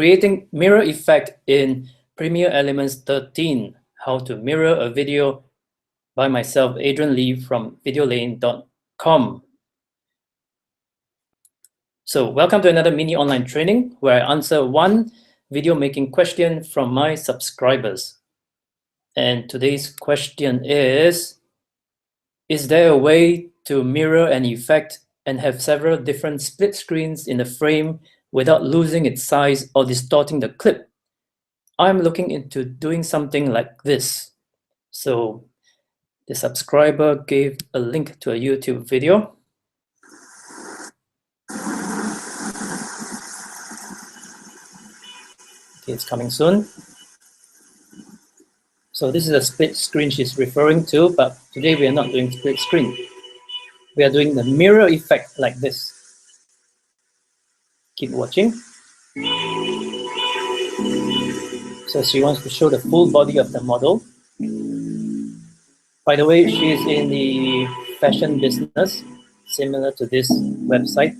Creating mirror effect in Premiere Elements 13, how to mirror a video by myself, Adrian Lee from videolane.com. So welcome to another mini online training where I answer one video making question from my subscribers. And today's question is there a way to mirror an effect and have several different split screens in the frame without losing its size or distorting the clip? I'm looking into doing something like this. So the subscriber gave a link to a YouTube video. Okay, it's coming soon. So this is a split screen she's referring to, but today we are not doing split screen. We are doing the mirror effect like this. Keep watching. So she wants to show the full body of the model. By the way, she is in the fashion business, similar to this website.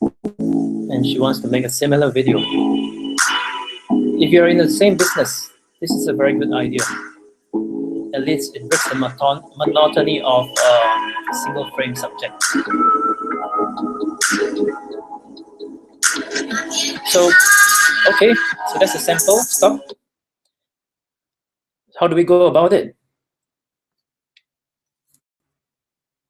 And she wants to make a similar video. If you're in the same business, this is a very good idea. At least it breaks the monotony of a single frame subject. So, okay, so that's a sample. Stop. How do we go about it?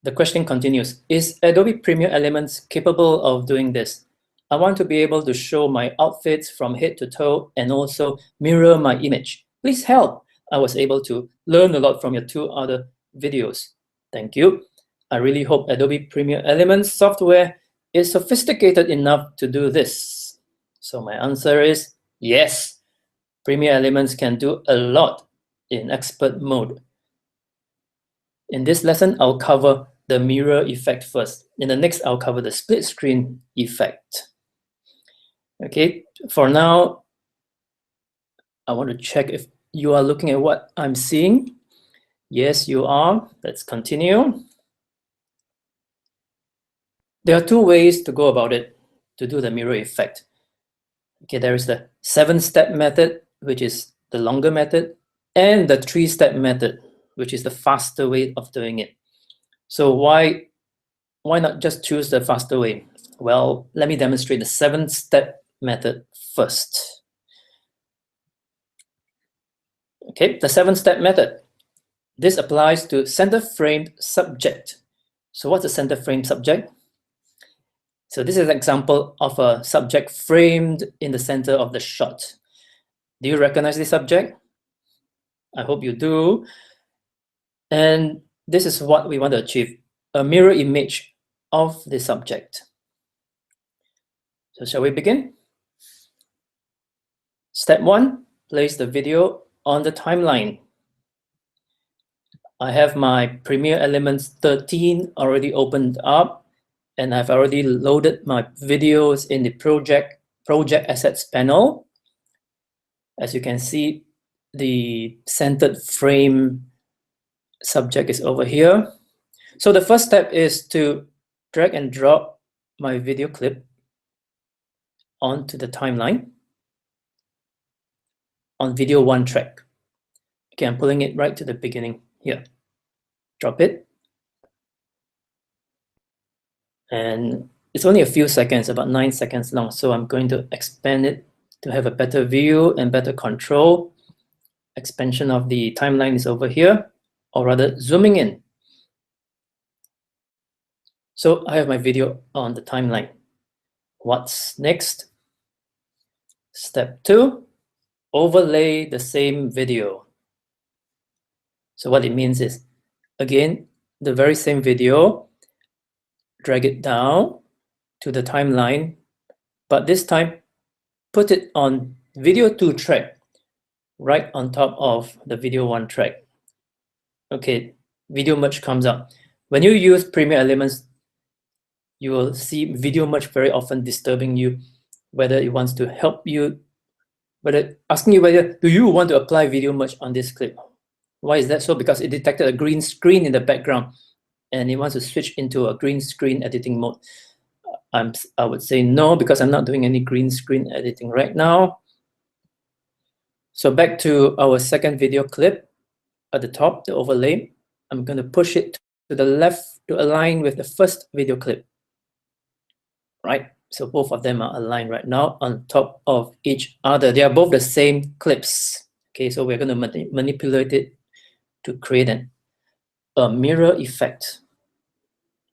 The question continues. Is Adobe Premiere Elements capable of doing this? I want to be able to show my outfits from head to toe and also mirror my image. Please help. I was able to learn a lot from your two other videos. Thank you. I really hope Adobe Premiere Elements software is sophisticated enough to do this. So my answer is yes. Premiere Elements can do a lot in expert mode. In this lesson, I'll cover the mirror effect first. In the next, I'll cover the split screen effect. Okay, for now, I want to check if you are looking at what I'm seeing. Yes, you are. Let's continue. There are two ways to go about it to do the mirror effect. Okay, there is the 7-step method, which is the longer method, and the 3-step method, which is the faster way of doing it. So why not just choose the faster way? Well, let me demonstrate the 7-step method first. Okay, the 7-step method. This applies to center framed subject. So what's a center frame subject? So this is an example of a subject framed in the center of the shot. Do you recognize this subject? I hope you do. And this is what we want to achieve, a mirror image of the subject. So shall we begin? Step 1, place the video on the timeline. I have my Premiere Elements 13 already opened up, and I've already loaded my videos in the project assets panel. As you can see, the centered frame subject is over here. So the first step is to drag and drop my video clip onto the timeline on video 1 track. Okay, I'm pulling it right to the beginning here. Drop it. And it's only a few seconds, about 9 seconds long. So I'm going to expand it to have a better view and better control. Expansion of the timeline is over here, or rather zooming in. So I have my video on the timeline. What's next? Step 2, overlay the same video. So what it means is, again, the very same video, drag it down to the timeline, but this time put it on video 2 track, right on top of the video 1 track. Okay, video merge comes up. When you use Premiere Elements, you will see video merge very often disturbing you, whether it wants to help you, asking you whether do you want to apply video merge on this clip. Why is that so? Because it detected a green screen in the background and it wants to switch into a green screen editing mode. I would say no, because I'm not doing any green screen editing right now. So back to our second video clip at the top, the overlay. I'm going to push it to the left to align with the first video clip. Right? So both of them are aligned right now on top of each other. They are both the same clips. Okay, so we're going to manipulate it to create a mirror effect.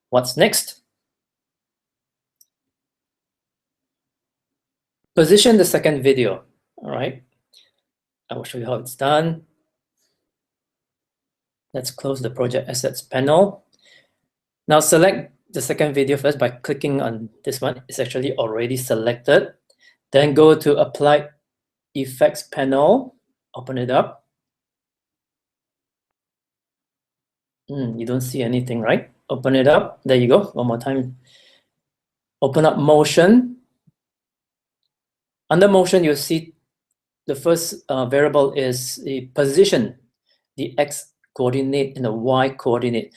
What's next? Position the second video. All right. I will show you how it's done. Let's close the project assets panel. Now select the second video first by clicking on this one. It's actually already selected. Then go to Apply Effects panel, open it up. You don't see anything, right? Open it up. There you go. One more time. Open up Motion. Under Motion, you'll see the first variable is the position, the X coordinate and the Y coordinate.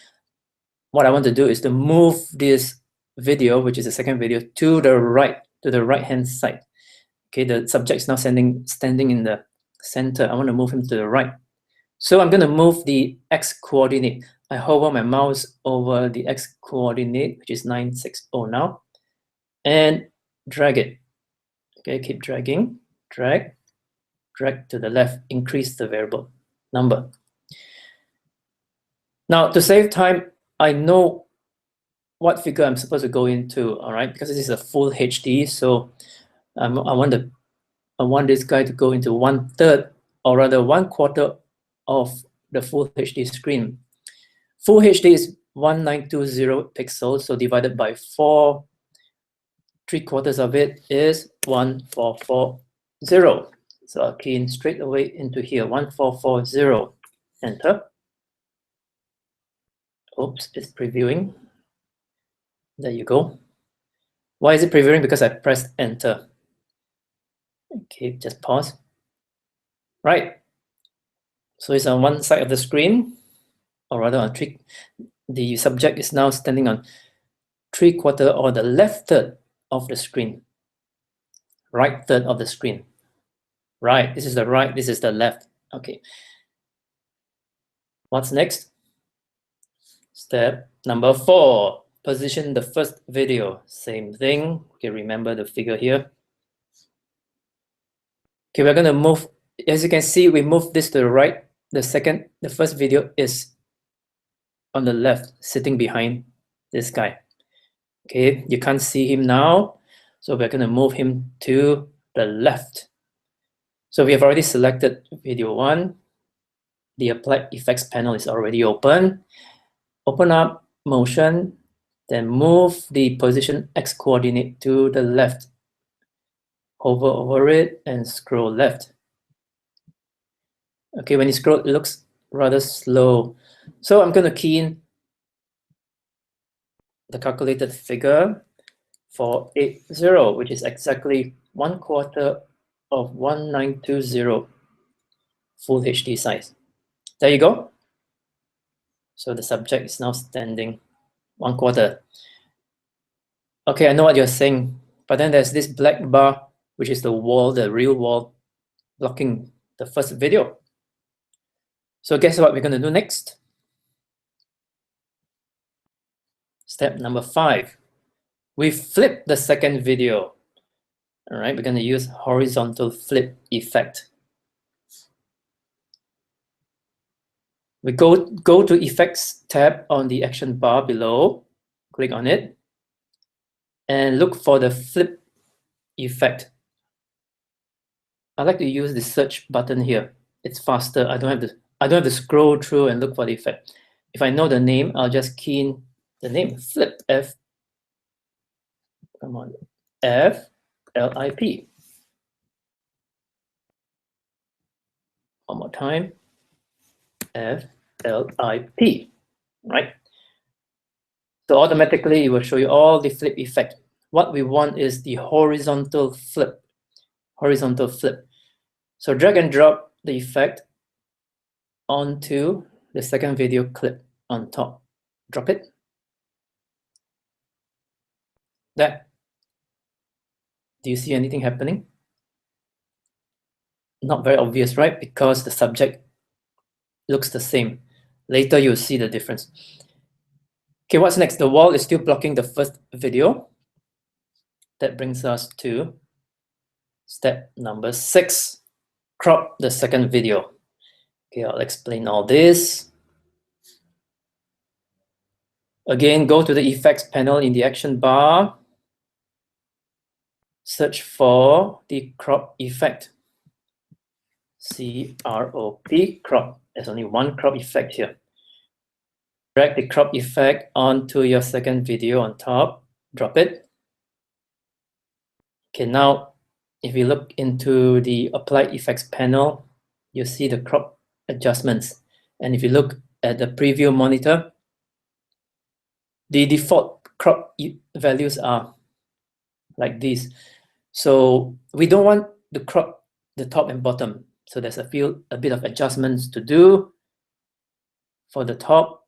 What I want to do is to move this video, which is the second video, to the right-hand side. Okay, the subject is now standing in the center. I want to move him to the right. So I'm going to move the X coordinate. I hover my mouse over the X coordinate, which is 960 now, and drag it. Okay, keep dragging, drag to the left, increase the variable number. Now, to save time, I know what figure I'm supposed to go into, all right, because this is a full HD, so I want this guy to go into 1/3, or rather 1/4 of the full HD screen. Full HD is 1920 pixels, so divided by 4, 3/4 of it is 1440. So I'll key in straight away into here, 1440, enter. Oops, it's previewing. There you go. Why is it previewing? Because I pressed enter. Okay, just pause. Right. So it's on one side of the screen, or rather on the subject is now standing on 3/4 or the left third of the screen. Right third of the screen. Right, this is the right, this is the left. Okay. What's next? Step number 4. Position the first video. Same thing. Okay, remember the figure here. Okay, we're going to move, as you can see, we move this to the right. The first video is on the left, sitting behind this guy. Okay, you can't see him now, so we're going to move him to the left. So we have already selected video 1. The Applied Effects panel is already open. Open up Motion, then move the position X coordinate to the left. Hover over it and scroll left. Okay, when you scroll, it looks rather slow. So I'm going to key in the calculated figure for 80, which is exactly 1/4 of 1920 full HD size. There you go. So the subject is now standing 1/4. Okay, I know what you're saying, but then there's this black bar, which is the wall, the real wall, blocking the first video. So guess what we're going to do next? Step number 5. We flip the second video. All right, we're going to use horizontal flip effect. We go to Effects tab on the action bar below, click on it, and look for the flip effect. I like to use the search button here. It's faster. I don't have to scroll through and look for the effect. If I know the name, I'll just key in the name, flip, F. Come on, F-L-I-P. One more time, F-L-I-P, right? So automatically it will show you all the flip effect. What we want is the horizontal flip. Horizontal flip. So drag and drop the effect onto the second video clip on top. Drop it. That. Do you see anything happening? Not very obvious, right? Because the subject looks the same. Later, you'll see the difference. Okay, what's next? The wall is still blocking the first video. That brings us to step number 6. Crop the second video. Okay, I'll explain all this. Again, go to the effects panel in the action bar. Search for the crop effect. C-R-O-P, crop. There's only one crop effect here. Drag the crop effect onto your second video on top. Drop it. Okay, now if you look into the applied effects panel, you see the crop adjustments. And if you look at the preview monitor, the default crop values are like this. So we don't want to crop the top and bottom. So there's a bit of adjustments to do. For the top,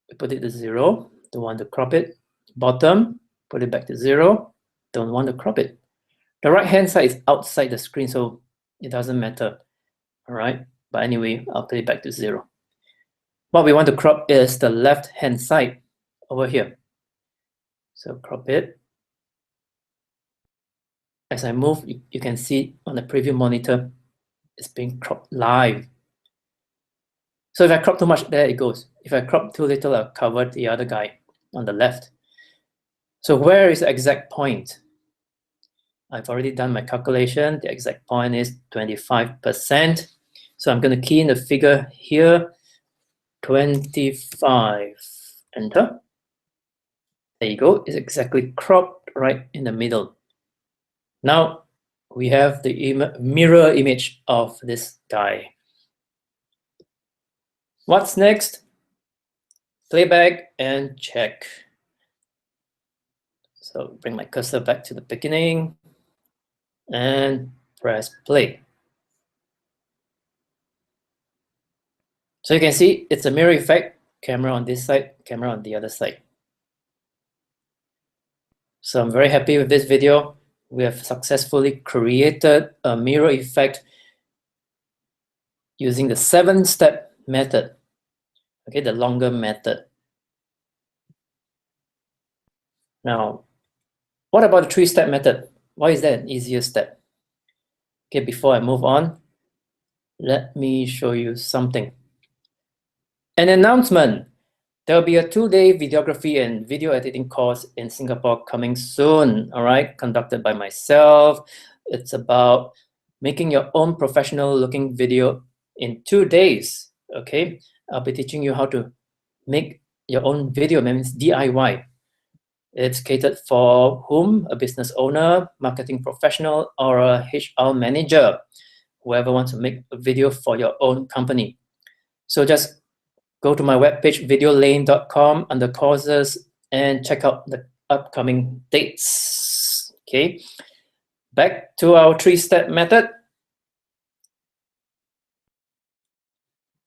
we put it to 0. Don't want to crop it. Bottom, put it back to 0. Don't want to crop it. The right hand side is outside the screen, so it doesn't matter. All right. But anyway, I'll put it back to 0. What we want to crop is the left hand side over here. So crop it. As I move, you can see on the preview monitor, it's being cropped live. So if I crop too much, there it goes. If I crop too little, I'll cover the other guy on the left. So where is the exact point? I've already done my calculation. The exact point is 25%. So I'm going to key in the figure here, 25. Enter. There you go. It's exactly cropped right in the middle. Now we have the mirror image of this guy. What's next? Playback and check. So bring my cursor back to the beginning and press play. So you can see it's a mirror effect, camera on this side, camera on the other side. So I'm very happy with this video. We have successfully created a mirror effect using the 7-step method, okay, the longer method. Now, what about the 3-step method? Why is that an easier step? Okay, before I move on, let me show you something. An announcement. There will be a 2-day videography and video editing course in Singapore coming soon, all right, conducted by myself. It's about making your own professional looking video in 2 days, okay? I'll be teaching you how to make your own video, means DIY. It's catered for whom? A business owner, marketing professional, or a HR manager, whoever wants to make a video for your own company. So just go to my webpage, videolane.com, under courses, and check out the upcoming dates. Okay, back to our 3-step method.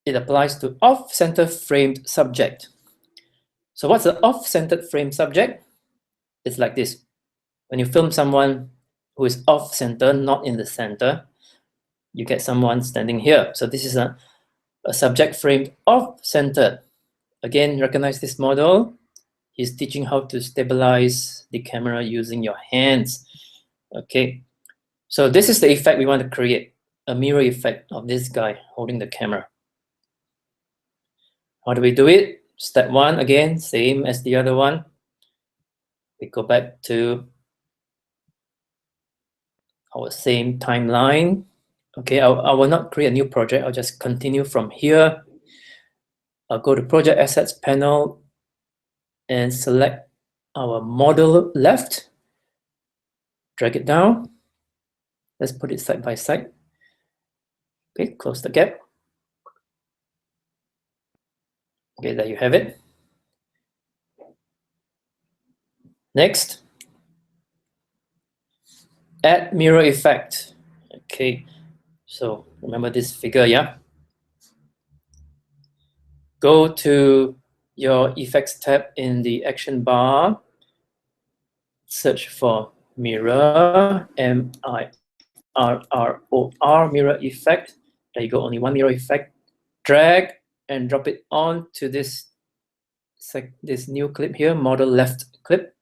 It applies to off-center framed subject. So what's the off-centered framed subject? It's like this. When you film someone who is off-center, not in the center, you get someone standing here. So this is a subject framed off-centered. Again, recognize this model. He's teaching how to stabilize the camera using your hands. Okay, so this is the effect we want to create, a mirror effect of this guy holding the camera. How do we do it? Step 1, again, same as the other one. We go back to our same timeline. Okay, I will not create a new project. I'll just continue from here. I'll go to Project Assets panel and select our model left. Drag it down. Let's put it side by side. Okay, close the gap. Okay, there you have it. Next, add mirror effect. Okay, so remember this figure, yeah? Go to your effects tab in the action bar. Search for mirror, M-I-R-R-O-R, mirror effect. There you go, only one mirror effect. Drag and drop it on to this new clip here, model left clip.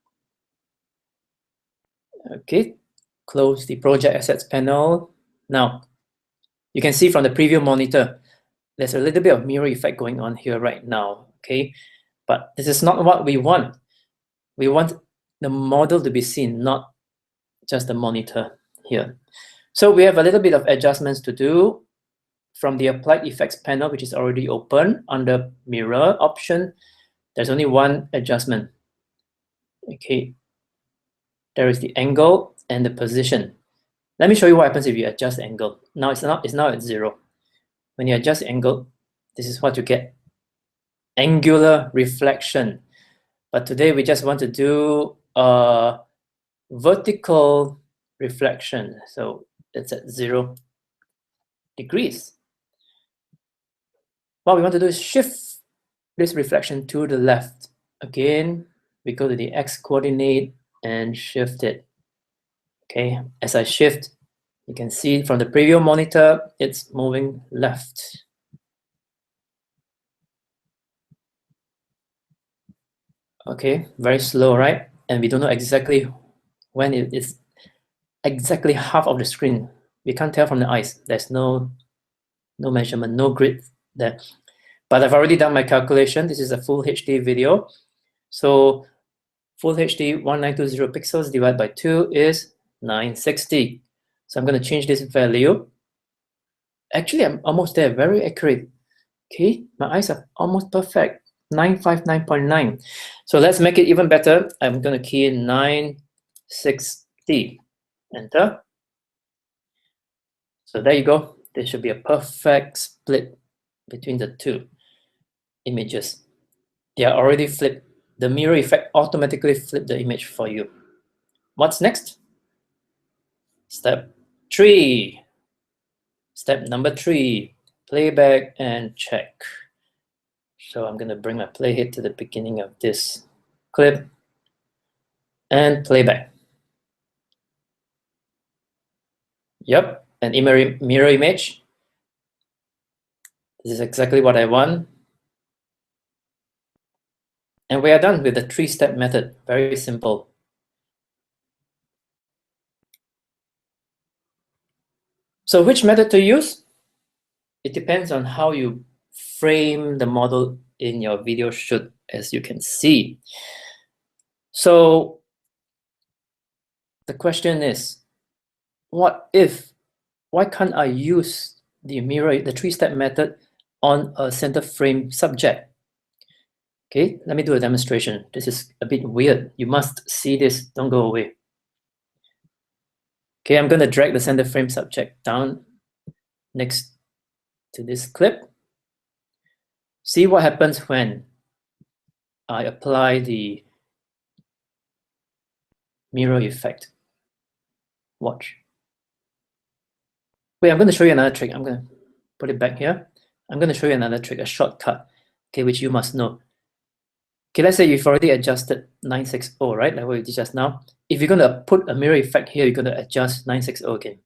Okay, close the project assets panel. Now, you can see from the preview monitor, there's a little bit of mirror effect going on here right now, okay? But this is not what we want. We want the model to be seen, not just the monitor here. So we have a little bit of adjustments to do from the applied effects panel, which is already open under mirror option. There's only one adjustment. Okay, there is the angle and the position. Let me show you what happens if you adjust the angle. Now it's now at 0. When you adjust the angle, this is what you get. Angular reflection. But today we just want to do a vertical reflection. So it's at 0 degrees. What we want to do is shift this reflection to the left. Again, we go to the X coordinate and shift it. Okay, as I shift, you can see from the preview monitor, it's moving left. Okay, very slow, right? And we don't know exactly when it is exactly half of the screen. We can't tell from the eyes. There's no measurement, no grid there. But I've already done my calculation. This is a full HD video. So full HD 1920 pixels divided by 2 is 960. So I'm going to change this value. Actually, I'm almost there, very accurate. Okay, my eyes are almost perfect, 959.9. So let's make it even better. I'm going to key in 960, enter. So there you go. There should be a perfect split between the two images. They are already flipped. The mirror effect automatically flipped the image for you. What's next? Step 3. Step number 3, playback and check. So I'm going to bring my playhead to the beginning of this clip and playback. Yep, an mirror image. This is exactly what I want. And we are done with the 3-step method. Very simple. So which method to use? It depends on how you frame the model in your video shoot, as you can see. So the question is, why can't I use the 3-step method on a center frame subject? Okay, let me do a demonstration. This is a bit weird. You must see this, don't go away. Okay, I'm going to drag the center frame subject down next to this clip. See what happens when I apply the mirror effect. Watch. Wait, I'm going to show you another trick. I'm going to put it back here. I'm going to show you another trick, a shortcut, okay, which you must know. Okay, let's say you've already adjusted 960, right, like what we did just now. If you're going to put a mirror effect here, you're going to adjust 960 again.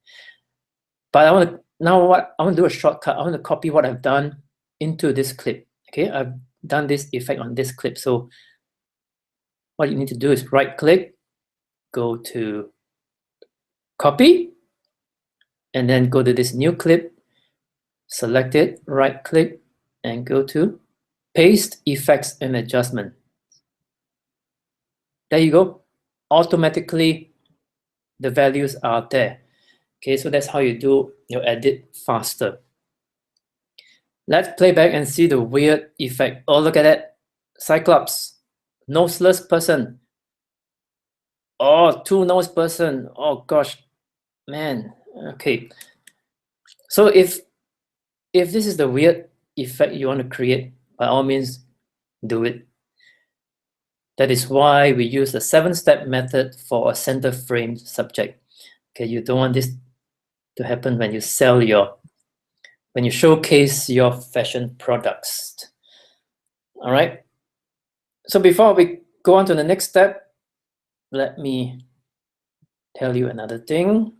But I want to do a shortcut. I want to copy what I've done into this clip. Okay, I've done this effect on this clip. So what you need to do is right-click, go to copy, and then go to this new clip, select it, right-click, and go to paste effects and adjustment. There you go. Automatically, the values are there. Okay, so that's how you do your edit faster. Let's play back and see the weird effect. Oh, look at that. Cyclops, noseless person. Oh, 2-nose person. Oh gosh, man. Okay. So if this is the weird effect you want to create, by all means, do it. That is why we use the 7-step method for a center frame subject. Okay, you don't want this to happen when you when you showcase your fashion products. All right. So before we go on to the next step, let me tell you another thing.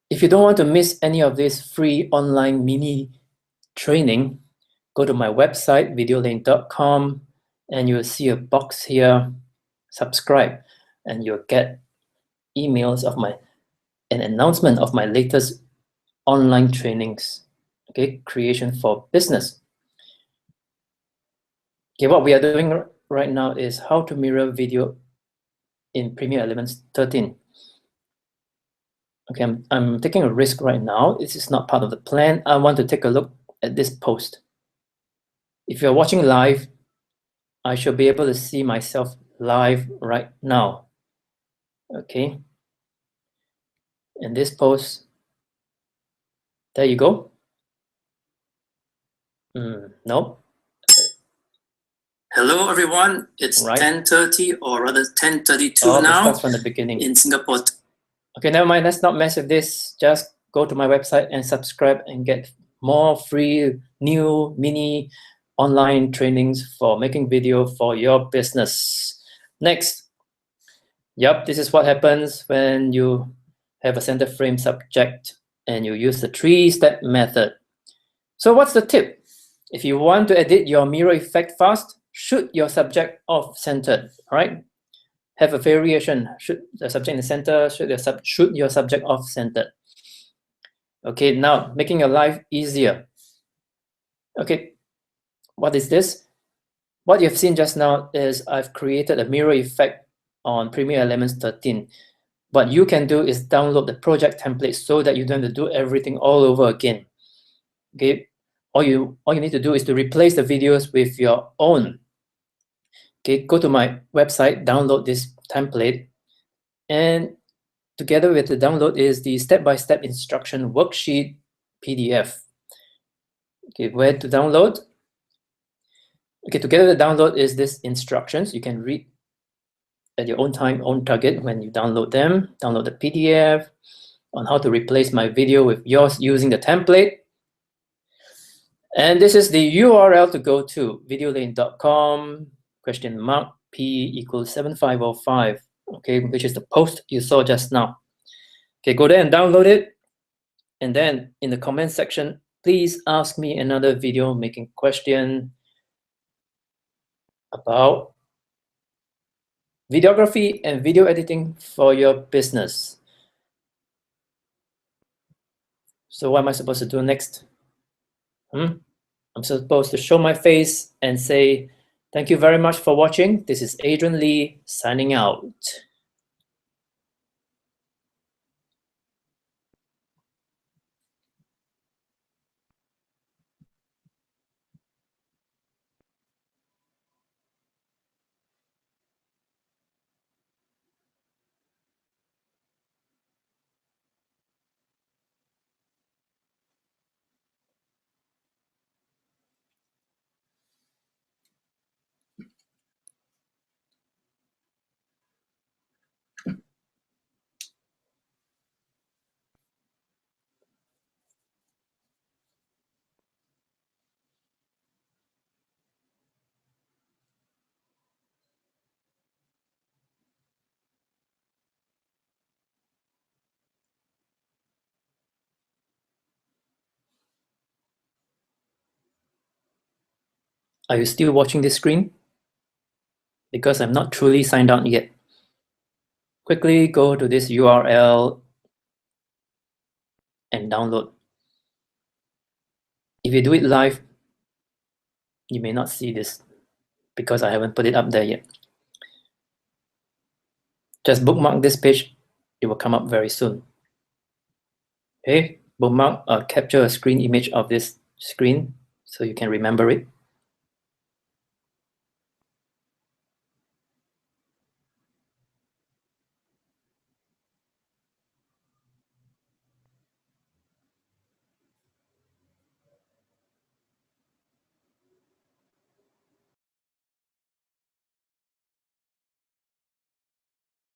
If you don't want to miss any of this free online mini training, go to my website, videolane.com, and you'll see a box here, subscribe, and you'll get emails of an announcement of my latest online trainings, okay, creation for business. Okay, what we are doing right now is how to mirror video in Premiere Elements 13. Okay, I'm taking a risk right now. This is not part of the plan. I want to take a look at this post. If you're watching live, I should be able to see myself live right now. Okay. In this post, there you go. Nope. Hello, everyone. It's 10:30, or rather 10:32 now. It starts from the beginning in Singapore. Okay, never mind. Let's not mess with this. Just go to my website and subscribe and get more free new mini online trainings for making video for your business. Next. Yep, this is what happens when you have a center frame subject and you use the 3-step method. So what's the tip? If you want to edit your mirror effect fast, shoot your subject off-centered, all right? Have a variation, shoot the subject in the center, shoot your subject off-centered. Okay, now making your life easier. Okay, what is this? What you've seen just now is I've created a mirror effect on Premiere Elements 13. What you can do is download the project template so that you don't have to do everything all over again. Okay, all you need to do is to replace the videos with your own. Okay, go to my website, download this template, and together with the download is the step-by-step instruction worksheet PDF. Okay, where to download? Okay, together with the download is this instructions. You can read at your own time, own target when you download them. Download the PDF on how to replace my video with yours using the template. And this is the URL to go to, videolane.com, P = 7505, okay, which is the post you saw just now. Okay, go there and download it. And then in the comment section, please ask me another video making question about videography and video editing for your business. So what am I supposed to do next? I'm supposed to show my face and say, thank you very much for watching. This is Adrian Lee signing out. Are you still watching this screen? Because I'm not truly signed out yet. Quickly go to this URL and download. If you do it live, you may not see this because I haven't put it up there yet. Just bookmark this page. It will come up very soon. Okay, bookmark or capture a screen image of this screen so you can remember it.